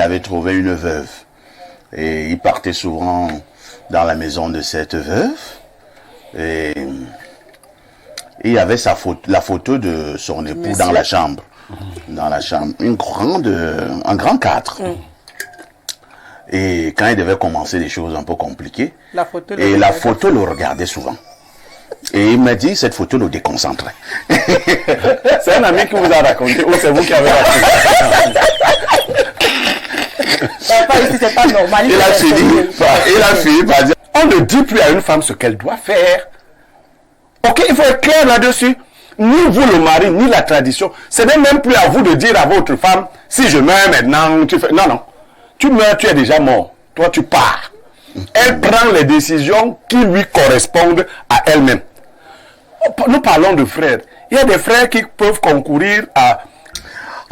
avait trouvé une veuve. Et il partait souvent dans la maison de cette veuve. Et il y avait la photo de son époux dans la chambre. Dans la chambre. Un grand cadre. Et quand il devait commencer des choses un peu compliquées, la photo le regardait souvent. Et il m'a dit, cette photo le déconcentrait. C'est un ami qui vous a raconté ou c'est vous qui avez raconté? C'est pas normal. Il a fini par dire, on ne dit plus à une femme ce qu'elle doit faire. Ok, il faut être clair là-dessus. Ni vous le mari, ni la tradition. Ce n'est même plus à vous de dire à votre femme, si je meurs maintenant, tu fais... Non. Tu meurs, tu es déjà mort. Toi, tu pars. Elle prend les décisions qui lui correspondent à elle-même. Nous parlons de frères. Il y a des frères qui peuvent concourir à...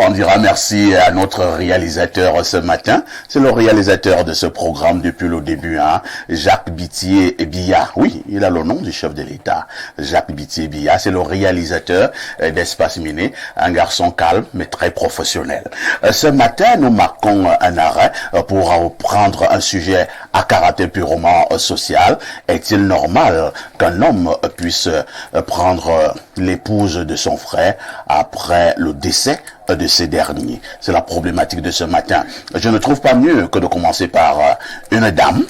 On dira merci à notre réalisateur ce matin. C'est le réalisateur de ce programme depuis le début, hein, Jacques Bittier-Billa. Oui, il a le nom du chef de l'État. Jacques Bittier-Billa, c'est le réalisateur d'Espace Miné, un garçon calme mais très professionnel. Ce matin, nous marquons un arrêt pour reprendre un sujet à caractère purement social. Est-il normal qu'un homme puisse prendre l'épouse de son frère après le décès de ces derniers? C'est la problématique de ce matin. Je ne trouve pas mieux que de commencer par une dame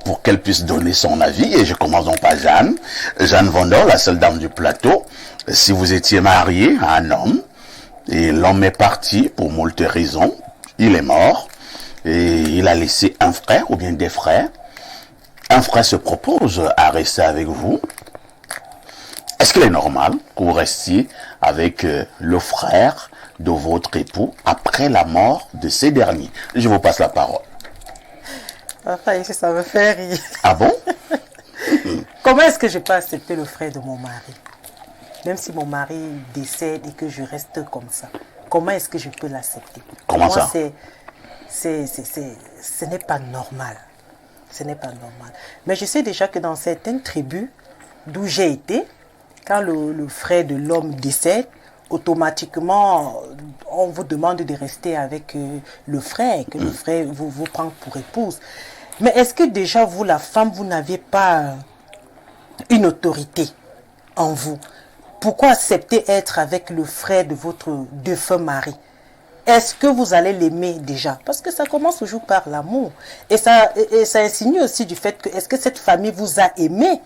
pour qu'elle puisse donner son avis. Et je commence donc par Jeanne. Jeanne Vondor, la seule dame du plateau. Si vous étiez marié à un homme et l'homme est parti pour moult raisons, il est mort et il a laissé un frère ou bien des frères. Un frère se propose à rester avec vous. Est-ce qu'il est normal que vous restiez avec le frère de votre époux après la mort de ces derniers? Je vous passe la parole. Enfin, ça me fait rire. Ah bon? Comment est-ce que je peux accepter le frère de mon mari? Même si mon mari décède et que je reste comme ça. Comment est-ce que je peux l'accepter? Comment ça? Ce n'est pas normal. Ce n'est pas normal. Mais je sais déjà que dans certaines tribus d'où j'ai été, quand le frère de l'homme décède, automatiquement, on vous demande de rester avec le frère, que le frère vous prend pour épouse. Mais est-ce que déjà, vous, la femme, vous n'avez pas une autorité en vous? Pourquoi accepter être avec le frère de votre défunt mari? Est-ce que vous allez l'aimer déjà? Parce que ça commence toujours par l'amour. Et ça insinue aussi du fait que, est-ce que cette famille vous a aimé?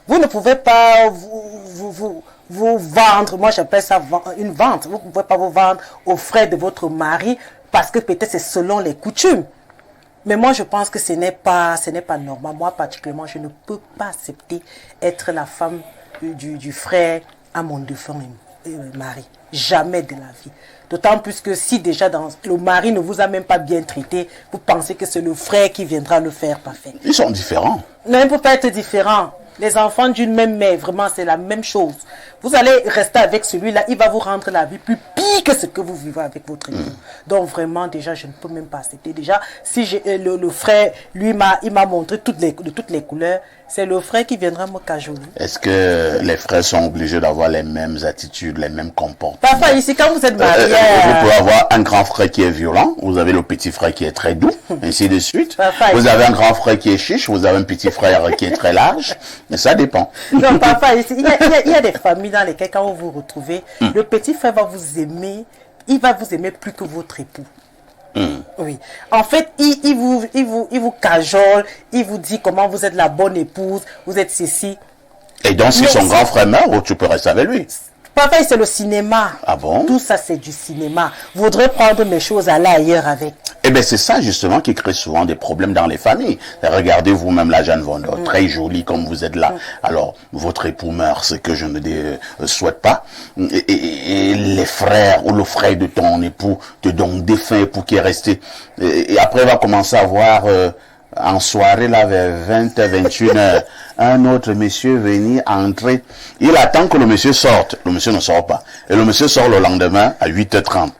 Vous ne pouvez pas vous vendre, moi j'appelle ça une vente. Vous ne pouvez pas vous vendre aux frères de votre mari parce que peut-être c'est selon les coutumes. Mais moi je pense que ce n'est pas normal. Moi particulièrement, je ne peux pas accepter être la femme du frère à mon défunt mari. Jamais de la vie. D'autant plus que si déjà le mari ne vous a même pas bien traité, vous pensez que c'est le frère qui viendra le faire parfait. Ils sont différents. Non, ils ne peuvent pas être différents. Les enfants d'une même mère, vraiment, c'est la même chose. Vous allez rester avec celui-là, il va vous rendre la vie plus pire que ce que vous vivez avec votre époux. Donc vraiment, déjà, je ne peux même pas accepter. Déjà, si le frère, lui, il m'a montré de toutes les couleurs, c'est le frère qui viendra me cajoler. Est-ce que les frères sont obligés d'avoir les mêmes attitudes, les mêmes comportements? Parfois, ici, quand vous êtes marié... vous pouvez avoir un grand frère qui est violent, vous avez le petit frère qui est très doux, ainsi de suite. Parfois, vous avez un grand frère qui est chiche, vous avez un petit frère qui est très large, mais ça dépend. Non, parfois, ici, il y a des familles dans lesquelles, quand vous vous retrouvez, le petit frère va vous aimer, il va vous aimer plus que votre époux. Oui. En fait, il vous cajole, il vous dit comment vous êtes la bonne épouse, vous êtes ceci. Et donc, si son grand frère meurt, tu peux rester avec lui. Parfois, c'est le cinéma. Ah bon? Tout ça, c'est du cinéma. Vous voudrez prendre mes choses, aller ailleurs avec. Eh bien, c'est ça, justement, qui crée souvent des problèmes dans les familles. Regardez vous-même la Jeanne Vondor, très jolie comme vous êtes là. Alors, votre époux meurt, ce que je ne souhaite pas. Et les frères ou le frère de ton époux, de ton défunt époux qui est resté. Et après, il va commencer à voir... en soirée, là, vers 20h, 21h, un autre monsieur venir entrer. Il attend que le monsieur sorte. Le monsieur ne sort pas. Et le monsieur sort le lendemain à 8h30.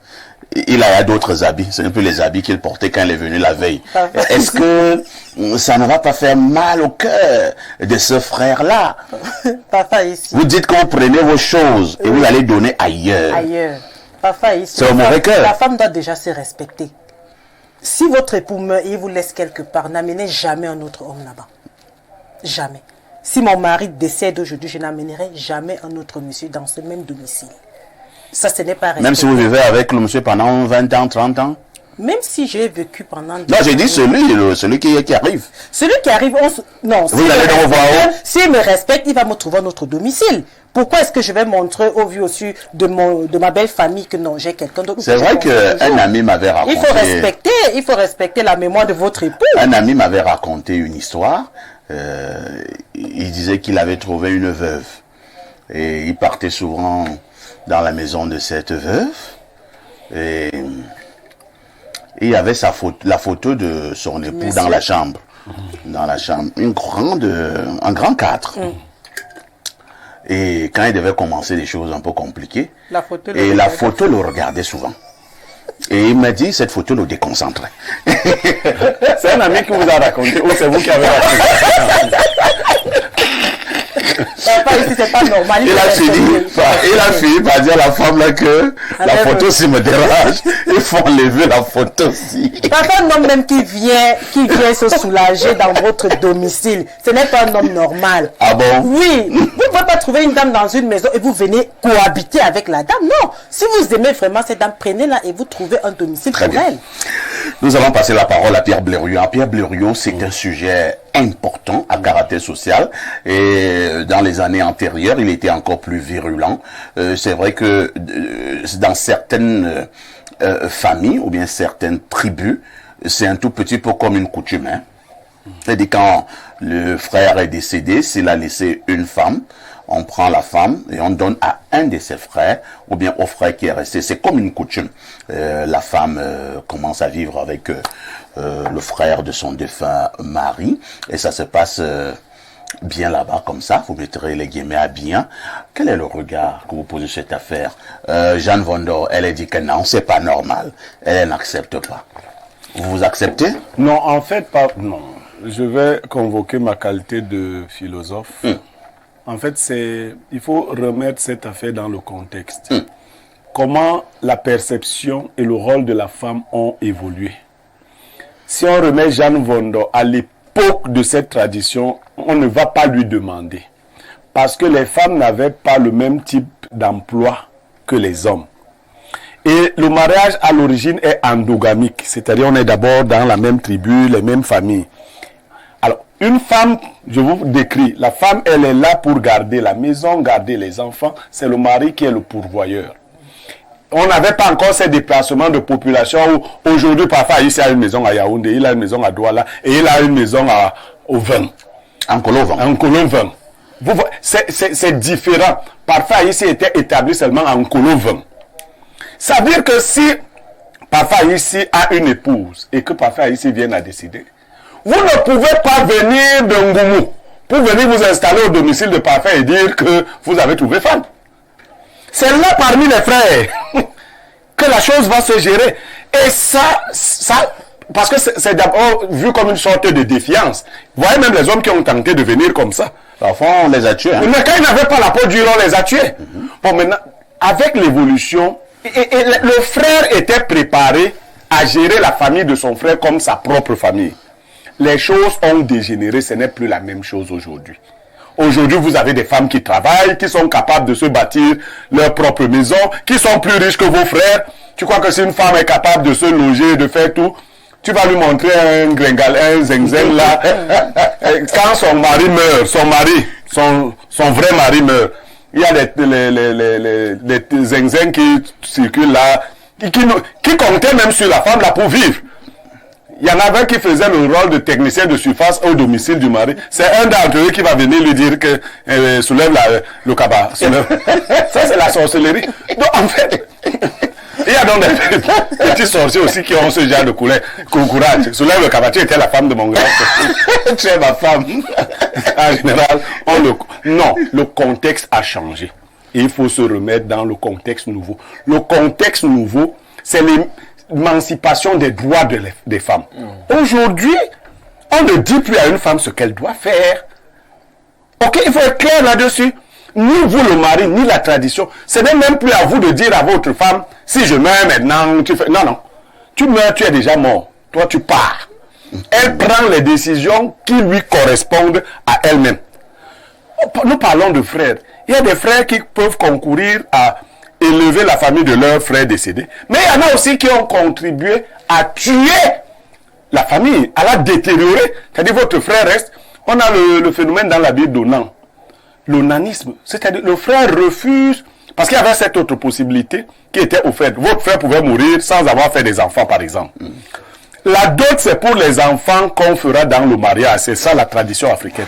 Il a d'autres habits. Ce n'est plus les habits qu'il portait quand il est venu la veille. Est-ce que ça ne va pas faire mal au cœur de ce frère-là? Papa, ici. Vous dites que vous prenez vos choses et vous allez donner ailleurs. Ailleurs. Papa, ici. C'est au mauvais cœur. La femme doit déjà se respecter. Si votre époux meurt et il vous laisse quelque part, n'amenez jamais un autre homme là-bas. Jamais. Si mon mari décède aujourd'hui, je n'amènerai jamais un autre monsieur dans ce même domicile. Ça, ce n'est pas respecté. Même si vous vivez avec le monsieur pendant 20 ans, 30 ans? Même si j'ai vécu pendant... Non, j'ai dit celui qui arrive. Celui qui arrive, non. Vous allez le revoir où? S'il me respecte, il va me trouver un autre domicile. Pourquoi est-ce que je vais montrer au vu au-dessus de ma belle famille que non, j'ai quelqu'un d'autre? C'est vrai qu'un ami m'avait raconté... Il faut respecter la mémoire de votre époux. Un ami m'avait raconté une histoire. Il disait qu'il avait trouvé une veuve. Et il partait souvent dans la maison de cette veuve. Et il y avait la photo de son époux dans la chambre. Dans la chambre. Un grand cadre. Et quand il devait commencer des choses un peu compliquées, la photo le regardait souvent. Et il m'a dit, cette photo le déconcentrait. C'est un ami qui vous a raconté ou c'est vous qui avez raconté? Ici, c'est pas normal. Il a fini par dire à la femme là que la photo aussi me dérange. Il faut enlever la photo aussi. Papa, un homme même qui vient se soulager dans votre domicile, ce n'est pas un homme normal. Ah bon? Oui. Vous ne pouvez pas trouver une dame dans une maison et vous venez cohabiter avec la dame. Non. Si vous aimez vraiment cette dame, prenez-la et vous trouvez un domicile pour elle. Nous allons passer la parole à Pierre Blériot. Pierre Blériot, c'est un sujet important à caractère social et dans les années antérieures, il était encore plus virulent. C'est vrai que dans certaines familles ou bien certaines tribus, c'est un tout petit peu comme une coutume. Hein. C'est-à-dire quand le frère est décédé, s'il a laissé une femme, on prend la femme et on donne à un de ses frères ou bien au frère qui est resté. C'est comme une coutume. La femme commence à vivre avec le frère de son défunt mari et ça se passe bien là-bas comme ça. Vous mettrez les guillemets à bien. Quel est le regard que vous posez sur cette affaire? Jeanne Vondo, elle a dit que non, c'est pas normal. Elle n'accepte pas. Vous acceptez? Non, en fait, pas. Non. Je vais convoquer ma qualité de philosophe. En fait, il faut remettre cette affaire dans le contexte. Comment la perception et le rôle de la femme ont évolué. Si on remet Jeanne Vondo à l'époque de cette tradition, on ne va pas lui demander. Parce que les femmes n'avaient pas le même type d'emploi que les hommes. Et le mariage à l'origine est endogamique, c'est-à-dire on est d'abord dans la même tribu, les mêmes familles. Alors, une femme, je vous décris, la femme, elle est là pour garder la maison, garder les enfants. C'est le mari qui est le pourvoyeur. On n'avait pas encore ces déplacements de population où aujourd'hui, parfois, ici, il a une maison à Yaoundé, il a une maison à Douala et il a une maison au Vin. En Colovan. En Colovan. C'est différent. Parfois, ici, était établi seulement en Colovan. Ça veut dire que si, parfois, ici, a une épouse et que parfois, ici, viennent à décider, vous ne pouvez pas venir de Ngoumou pour venir vous installer au domicile de parfait et dire que vous avez trouvé femme. C'est là parmi les frères que la chose va se gérer. Et ça parce que c'est d'abord vu comme une sorte de défiance. Vous voyez même les hommes qui ont tenté de venir comme ça. Parfois, on les a tués. Hein. Mais quand ils n'avaient pas la peau dure, on les a tués. Bon, maintenant, avec l'évolution, et le frère était préparé à gérer la famille de son frère comme sa propre famille. Les choses ont dégénéré, ce n'est plus la même chose aujourd'hui. Aujourd'hui, vous avez des femmes qui travaillent, qui sont capables de se bâtir leur propre maison, qui sont plus riches que vos frères. Tu crois que si une femme est capable de se loger, de faire tout, tu vas lui montrer un gringal, un zengzeng là. Quand son mari meurt, son vrai mari meurt, il y a des zengzeng qui circulent là, qui comptaient même sur la femme là pour vivre. Il y en avait qui faisait le rôle de technicien de surface au domicile du mari. C'est un d'entre eux qui va venir lui dire que soulève le cabas. Ça, c'est la sorcellerie. Donc, en fait, il y a donc des petits sorciers aussi qui ont ce genre de courage. Soulève le cabas. Tu étais la femme de mon grand. Tu es ma femme. En général, non, le contexte a changé. Et il faut se remettre dans le contexte nouveau. Le contexte nouveau, c'est l'émancipation des droits des femmes. Aujourd'hui, on ne dit plus à une femme ce qu'elle doit faire. Ok, il faut être clair là-dessus. Ni vous le mari, ni la tradition. Ce n'est même plus à vous de dire à votre femme, si je meurs maintenant, tu fais... Non, non. Tu meurs, tu es déjà mort. toi tu pars. Elle prend les décisions qui lui correspondent à elle-même. Nous parlons de frères. Il y a des frères qui peuvent concourir à élever la famille de leur frère décédé. Mais il y en a aussi qui ont contribué à tuer la famille, à la détériorer. C'est-à-dire votre frère reste. On a le phénomène dans la Bible d'Onan. L'onanisme. C'est-à-dire le frère refuse, parce qu'il y avait cette autre possibilité qui était offerte. Votre frère pouvait mourir sans avoir fait des enfants, par exemple. La dot, c'est pour les enfants qu'on fera dans le mariage. C'est ça la tradition africaine.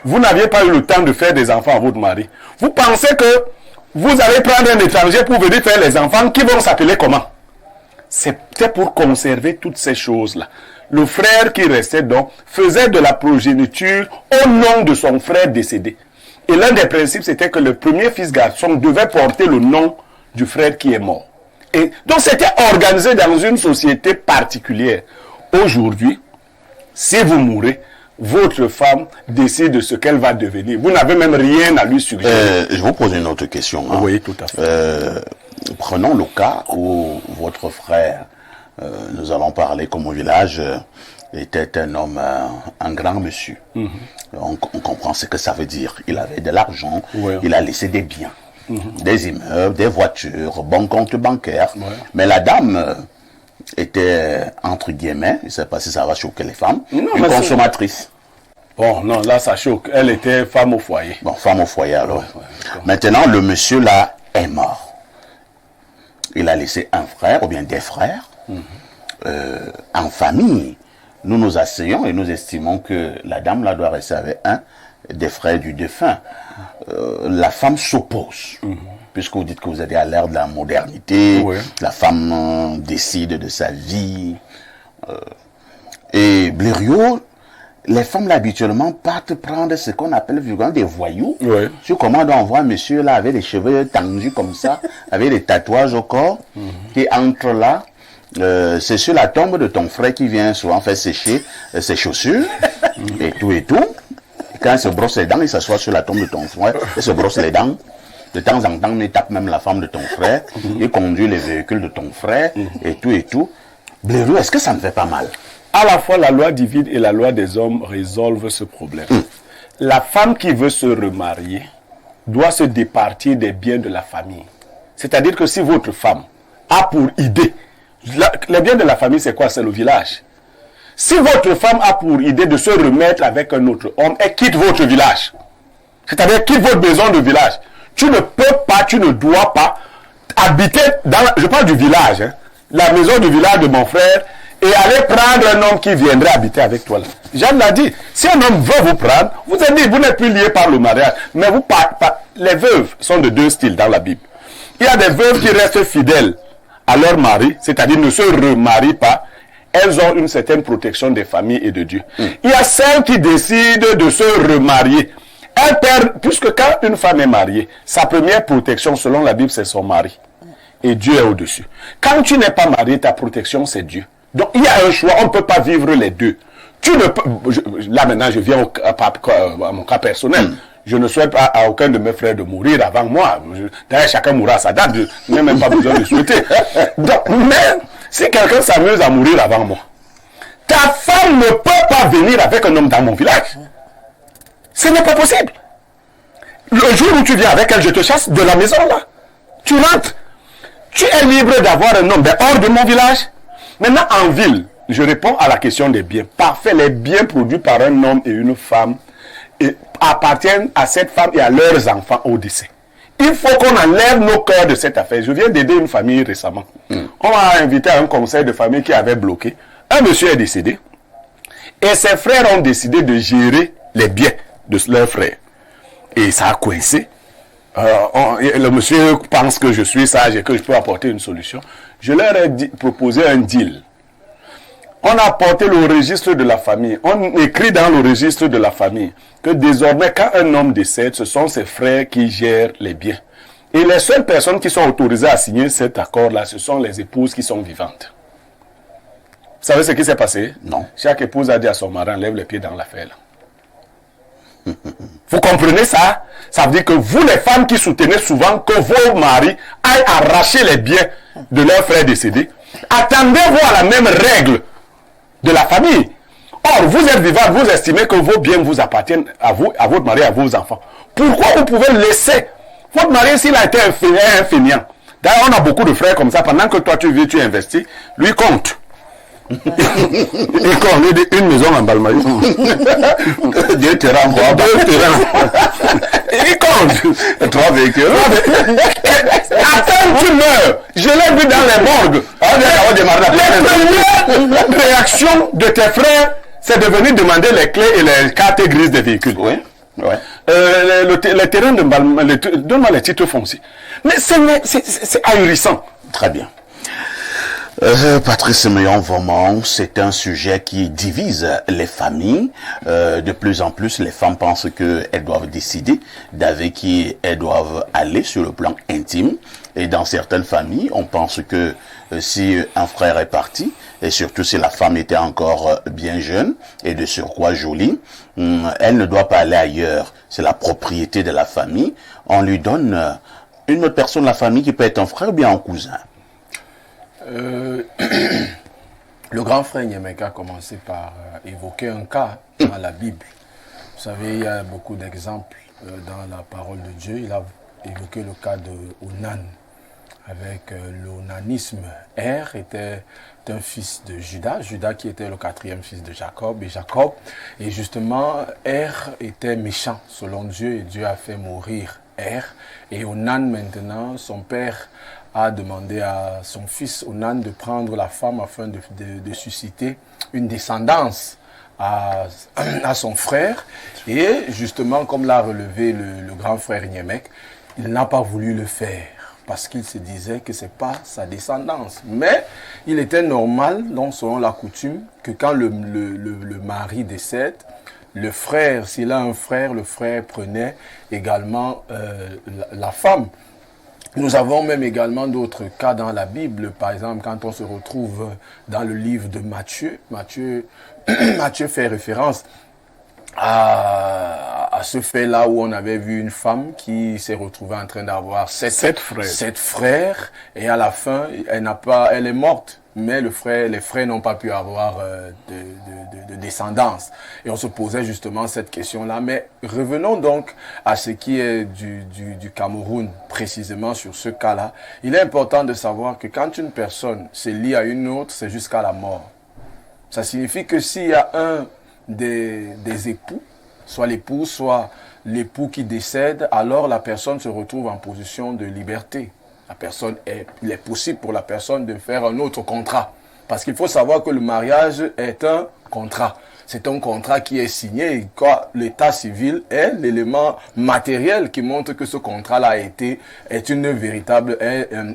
Vous n'aviez pas eu le temps de faire des enfants à votre mari. Vous pensez que vous allez prendre un étranger pour venir faire les enfants qui vont s'appeler comment? C'était pour conserver toutes ces choses-là. Le frère qui restait donc faisait de la progéniture au nom de son frère décédé. Et l'un des principes, c'était que le premier fils garçon devait porter le nom du frère qui est mort. Et donc c'était organisé dans une société particulière. Aujourd'hui, si vous mourrez, votre femme décide de ce qu'elle va devenir. Vous n'avez même rien à lui suggérer. Je vous pose une autre question. Hein. Oui, tout à fait. Prenons le cas où votre frère, nous allons parler comme au village, était un homme, un grand monsieur. On comprend ce que ça veut dire. Il avait de l'argent, il a laissé des biens, des immeubles, des voitures, bon compte bancaire. Mais la dame était, entre guillemets, je ne sais pas si ça va choquer les femmes, une consommatrice. Bon, non, là ça choque. Elle était femme au foyer. Bon, femme au foyer alors. Maintenant, le monsieur là est mort. Il a laissé un frère ou bien des frères. En famille, nous nous asseyons et nous estimons que la dame là doit rester avec un des frères du défunt. La femme s'oppose. Puisque vous dites que vous êtes à l'ère de la modernité, la femme décide de sa vie. Et Blériot, les femmes là, habituellement partent prendre ce qu'on appelle des voyous. Sur commande, on voit un monsieur là avec les cheveux tendus comme ça, avec des tatouages au corps, qui entre là. C'est sur la tombe de ton frère qui vient souvent faire sécher ses chaussures et tout et tout. Et quand il se brosse les dents, il s'assoit sur la tombe de ton frère et se brosse les dents. De temps en temps, il tape même la femme de ton frère, il conduit les véhicules de ton frère et tout et tout. Blériot, est-ce que ça ne fait pas mal? À la fois, la loi divine et la loi des hommes résolvent ce problème. La femme qui veut se remarier doit se départir des biens de la famille. C'est-à-dire que si votre femme a pour idée, les biens de la famille, c'est quoi? C'est le village. Si votre femme a pour idée de se remettre avec un autre homme, elle quitte votre village. C'est-à-dire quitte votre maison de village. Tu ne peux pas, tu ne dois pas habiter dans, je parle du village, hein, la maison du village de mon frère, et aller prendre un homme qui viendrait habiter avec toi là. Jeanne l'a dit, si un homme veut vous prendre, vous êtes dit, vous n'êtes plus liés par le mariage. Mais vous les veuves sont de deux styles dans la Bible. Il y a des veuves qui restent fidèles à leur mari, c'est-à-dire ne se remarient pas. Elles ont une certaine protection des familles et de Dieu. Il y a celles qui décident de se remarier. Elles perdent, puisque quand une femme est mariée, sa première protection selon la Bible, c'est son mari. Et Dieu est au-dessus. Quand tu n'es pas marié, ta protection, c'est Dieu. Donc il y a un choix, on ne peut pas vivre les deux. Tu ne peux, là maintenant je viens à mon cas personnel. Je ne souhaite pas à aucun de mes frères de mourir avant moi. D'ailleurs, chacun mourra à sa date, je n'ai même pas besoin de souhaiter. Donc, mais si quelqu'un s'amuse à mourir avant moi, ta femme ne peut pas venir avec un homme dans mon village. Ce n'est pas possible. Le jour où tu viens avec elle, je te chasse de la maison là. Tu rentres. Tu es libre d'avoir un homme hors de mon village. Maintenant, en ville, je réponds à la question des biens. Parfait, les biens produits par un homme et une femme appartiennent à cette femme et à leurs enfants au décès. Il faut qu'on enlève nos cœurs de cette affaire. Je viens d'aider une famille récemment. On m'a invité à un conseil de famille qui avait bloqué. Un monsieur est décédé et ses frères ont décidé de gérer les biens de leur frère. Et ça a coincé. Le monsieur pense que je suis sage et que je peux apporter une solution. Je leur ai proposé un deal. On a apporté le registre de la famille. On écrit dans le registre de la famille que désormais, quand un homme décède, ce sont ses frères qui gèrent les biens. Et les seules personnes qui sont autorisées à signer cet accord-là, ce sont les épouses qui sont vivantes. Vous savez ce qui s'est passé? Non. Chaque épouse a dit à son mari, lève les pieds dans l'affaire. Vous comprenez ça? Ça veut dire que vous, les femmes qui soutenez souvent que vos maris aillent arracher les biens de leurs frères décédés, attendez-vous à la même règle de la famille. Or, vous êtes vivant, vous estimez que vos biens vous appartiennent à vous, à votre mari, à vos enfants. Pourquoi vous pouvez laisser votre mari s'il a été un fainéant? D'ailleurs, on a beaucoup de frères comme ça. Pendant que toi, tu vis, tu investis, lui compte. Il compte, il dit une maison en Balmaï. Dieu te rend quoi? Il compte. 3 véhicules. Attends, tu meurs. Je l'ai vu dans les morgues. Les premières réactions de tes frères, c'est de venir demander les clés et les cartes grises des véhicules. Oui. Ouais. Les terrains de Balmaï, donne-moi les titres fonciers. Mais c'est ahurissant. Très bien. Patrice Meillon, vraiment, c'est un sujet qui divise les familles. De plus en plus, les femmes pensent qu'elles doivent décider d'avec qui elles doivent aller sur le plan intime. Et dans certaines familles, on pense que si un frère est parti, et surtout si la femme était encore bien jeune et de surcroît jolie, elle ne doit pas aller ailleurs. C'est la propriété de la famille. On lui donne une autre personne de la famille qui peut être un frère ou bien un cousin. Le grand frère Nyemeke a commencé par évoquer un cas dans la Bible. Vous savez, il y a beaucoup d'exemples dans la parole de Dieu. Il a évoqué le cas de Onan avec l'onanisme. était un fils de Judas, Judas qui était le 4e fils de Jacob, et justement, était méchant selon Dieu, et Dieu a fait mourir et Onan maintenant, son père a demandé à son fils Onan de prendre la femme afin de susciter une descendance à son frère. Et justement, comme l'a relevé le grand frère Nyemeke, il n'a pas voulu le faire parce qu'il se disait que ce n'est pas sa descendance. Mais il était normal, donc selon la coutume, que quand le mari décède, le frère, s'il a un frère, le frère prenait également la femme. Nous avons même également d'autres cas dans la Bible. Par exemple, quand on se retrouve dans le livre de Matthieu, Matthieu fait référence à ce fait-là où on avait vu une femme qui s'est retrouvée en train d'avoir sept frères, et à la fin, elle est morte. Mais les frères n'ont pas pu avoir de descendance. Et on se posait justement cette question-là. Mais revenons donc à ce qui est du Cameroun, précisément sur ce cas-là. Il est important de savoir que quand une personne se lie à une autre, c'est jusqu'à la mort. Ça signifie que s'il y a un des époux, soit l'époux, soit l'époux qui décède, alors la personne se retrouve en position de liberté. Il est possible pour la personne de faire un autre contrat. Parce qu'il faut savoir que le mariage est un contrat. C'est un contrat qui est signé et l'état civil est l'élément matériel qui montre que ce contrat-là est une véritable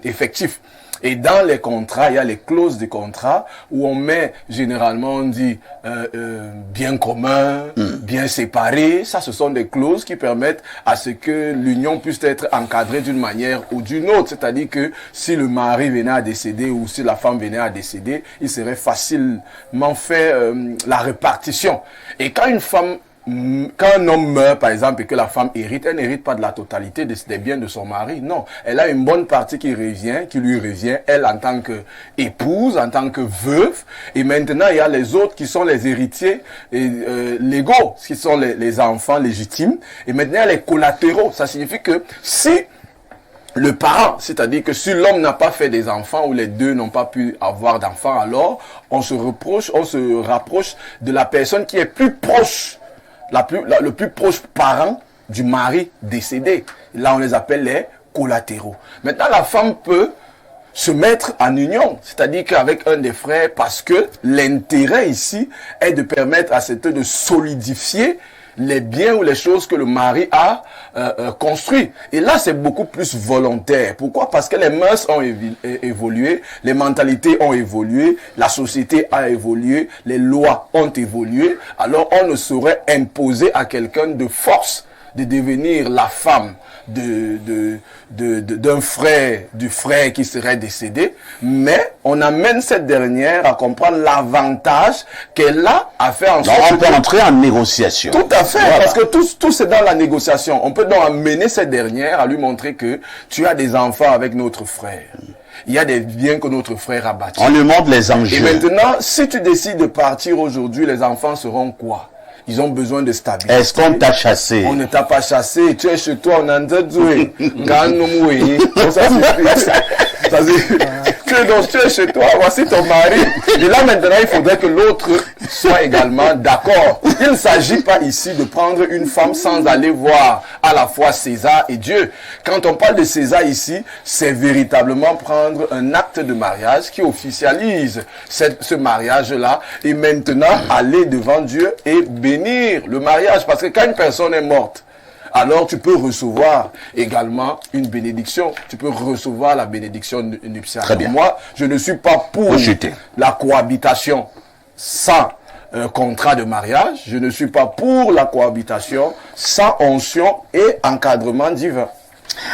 effectif. Et dans les contrats, il y a les clauses de contrat où on met, généralement, on dit bien commun, bien séparé. Ça, ce sont des clauses qui permettent à ce que l'union puisse être encadrée d'une manière ou d'une autre. C'est-à-dire que si le mari venait à décéder ou si la femme venait à décéder, il serait facilement fait la répartition. Et quand un homme meurt, par exemple, et que la femme hérite, elle n'hérite pas de la totalité des biens de son mari. Non, elle a une bonne partie qui lui revient, elle en tant qu'épouse, en tant que veuve. Et maintenant, il y a les autres qui sont les héritiers légaux, qui sont les enfants légitimes. Et maintenant, il y a les collatéraux. Ça signifie que si le parent, c'est-à-dire que si l'homme n'a pas fait des enfants ou les deux n'ont pas pu avoir d'enfants, alors on se rapproche de la personne qui est plus proche, le plus proche parent du mari décédé. Là, on les appelle les collatéraux. Maintenant, la femme peut se mettre en union, c'est-à-dire qu'avec un des frères, parce que l'intérêt ici est de permettre à cet homme de solidifier les biens ou les choses que le mari a construit. Et là, c'est beaucoup plus volontaire. Pourquoi? Parce que les mœurs ont évolué, les mentalités ont évolué, la société a évolué, les lois ont évolué. Alors, on ne saurait imposer à quelqu'un de force de devenir la femme d'un frère, du frère qui serait décédé, mais on amène cette dernière à comprendre l'avantage qu'elle a à faire en sorte. On peut entrer en négociation. Tout à fait, voilà. Parce que tout c'est dans la négociation. On peut donc amener cette dernière à lui montrer que tu as des enfants avec notre frère. Il y a des biens que notre frère a bâtis. On lui montre les Et enjeux. maintenant, si tu décides de partir aujourd'hui, les enfants seront quoi? Ils ont besoin de stabilité. Est-ce qu'on t'a chassé? On ne t'a pas chassé, tu es chez toi, on a doué. Tu es chez toi, voici ton mari. Et là maintenant, il faudrait que l'autre soit également d'accord. Il ne s'agit pas ici de prendre une femme sans aller voir à la fois César et Dieu. Quand on parle de César ici, c'est véritablement prendre un acte de mariage qui officialise ce mariage-là et maintenant aller devant Dieu et bénir le mariage. Parce que quand une personne est morte, alors tu peux recevoir également une bénédiction. Tu peux recevoir la bénédiction nuptiale. Très bien. Moi, je ne suis pas pour Rejeté. la cohabitation sans contrat de mariage. Je ne suis pas pour la cohabitation sans onction et encadrement divin.